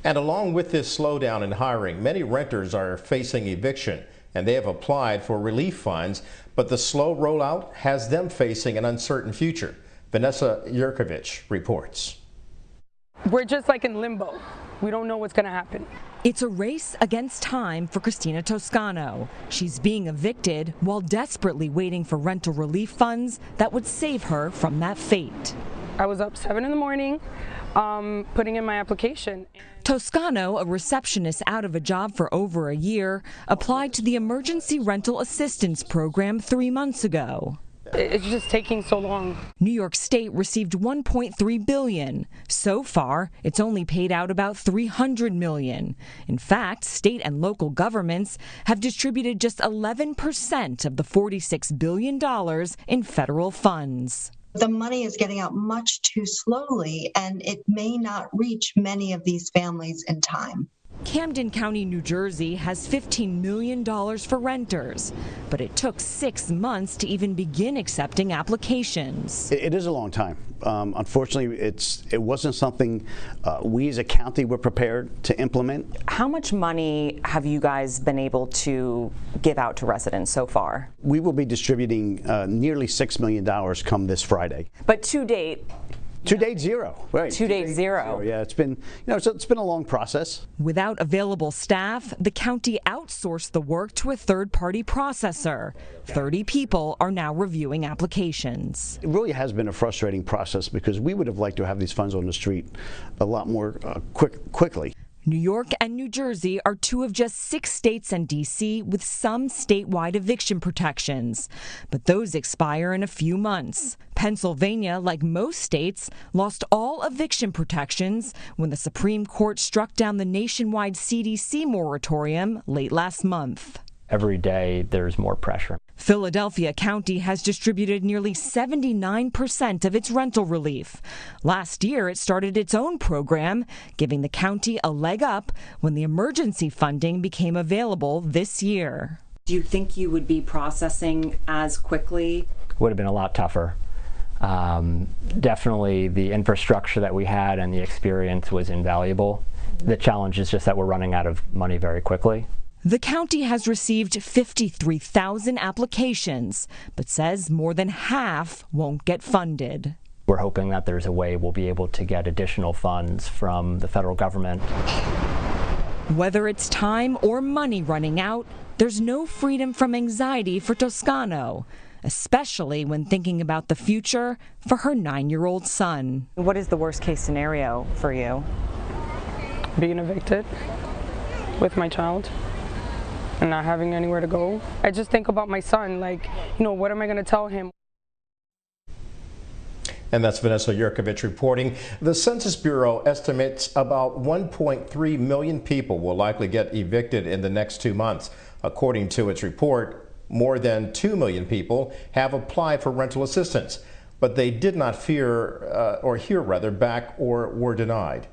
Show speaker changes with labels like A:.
A: And along with this slowdown in hiring, many renters are facing eviction, and they have applied for relief funds, but the slow rollout has them facing an uncertain future. Vanessa Yurkovich reports.
B: We're just like in limbo. We don't know what's going to happen.
C: It's a race against time for Christina Toscano. She's being evicted while desperately waiting for rental relief funds that would save her from that fate.
B: I was up 7 in the morning putting in my application.
C: Toscano, a receptionist out of a job for over a year, applied to the Emergency Rental Assistance Program 3 months ago.
B: It's just taking so long.
C: New York State received $1.3 billion. So far, it's only paid out about $300 million. In fact, state and local governments have distributed just 11% of the $46 billion in federal funds.
D: The money is getting out much too slowly, and it may not reach many of these families in time.
C: Camden County, New Jersey has $15 million for renters, but it took 6 months to even begin accepting applications.
E: It is a long time. Unfortunately, it wasn't something we as a county were prepared to implement.
F: How much money have you guys been able to give out to residents so far?
E: We will be distributing nearly $6 million come this Friday.
F: But to date,
E: to date, zero. Right.
F: To date, zero.
E: Yeah, it's been, it's been a long process.
C: Without available staff, the county outsourced the work to a third-party processor. 30 people are now reviewing applications.
E: It really has been a frustrating process because we would have liked to have these funds on the street a lot more quickly.
C: New York and New Jersey are 2 of just 6 states and D.C. with some statewide eviction protections, but those expire in a few months. Pennsylvania, like most states, lost all eviction protections when the Supreme Court struck down the nationwide CDC moratorium late last month.
G: Every day there's more pressure.
C: Philadelphia County has distributed nearly 79% of its rental relief. Last year, it started its own program, giving the county a leg up when the emergency funding became available this year.
F: Do you think you would be processing as quickly?
G: Would have been a lot tougher. Definitely the infrastructure that we had and the experience was invaluable. The challenge is just that we're running out of money very quickly.
C: The county has received 53,000 applications, but says more than half won't get funded.
G: We're hoping that there's a way we'll be able to get additional funds from the federal government.
C: Whether it's time or money running out, there's no freedom from anxiety for Toscano, especially when thinking about the future for her 9-year-old son.
F: What is the worst case scenario for you?
B: Being evicted with my child and not having anywhere to go. I just think about my son, like, what am I going to tell him?
A: And that's Vanessa Yurkovich reporting. The Census Bureau estimates about 1.3 million people will likely get evicted in the next 2 months. According to its report, more than 2 million people have applied for rental assistance, but they did not hear back or were denied.